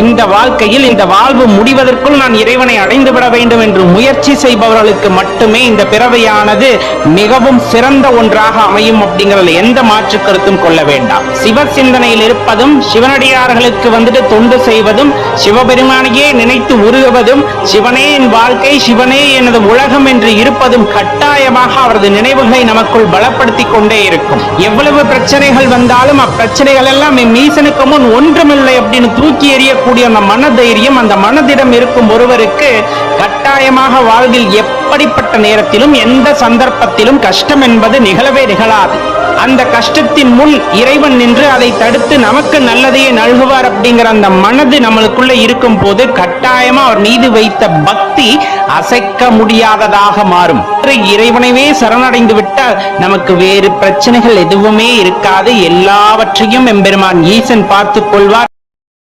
இந்த வாழ்க்கையில் இந்த வாழ்வு முடிவதற்குள் நான் இறைவனை அடைந்துவிட வேண்டும் என்று முயற்சி செய்பவர்களுக்கு மட்டுமே இந்த பிறவையானது மிகவும் சிறந்த ஒன்றாக அமையும் அப்படிங்கறதுல எந்த மாற்று கருத்தும் கொள்ள வேண்டாம். சிவ சிந்தனையில் இருப்பதும், சிவனடியார்களுக்கு தொண்டு செய்வதும், சிவபெருமானையே நினைத்து உருகுவதும், சிவனே என் வாழ்க்கை, சிவனே எனது உலகம் என்று இருப்பதும் கட்டாயமாக அவரது நினைவுகளை நமக்குள் பலப்படுத்தி கொண்டே இருக்கும். எவ்வளவு பிரச்சனைகள் வந்தாலும் அப்பிரச்சனைகள் எல்லாம் மீசனுக்கு முன் ஒன்றுமில்லை அப்படின்னு தூக்கி எறியக்கூடிய அந்த மனதைரியம் அந்த மனதிடம் இருக்கும் ஒருவருக்கு கட்டாயமாக வாழ்வில் எப்படிப்பட்ட நேரத்திலும் எந்த சந்தர்ப்பத்திலும் கஷ்டம் என்பது நிகழவே நிகழாது. அந்த கஷ்டத்தின் முன் இறைவன் நின்று அதை தடுத்து நமக்கு நல்லதையே நல்குவார் அப்படிங்கிற அந்த மனது நம்மளுக்குள்ள இருக்கும் போது கட்டாயமா அவர் மீது வைத்த பக்தி அசைக்க முடியாததாக மாறும். இறைவனைவே சரணடைந்து விட்டால் நமக்கு வேறு பிரச்சனைகள் எதுவுமே இருக்காது. எல்லாவற்றையும் எம்பெருமான் ஈசன் பார்த்துக் கொள்வார்.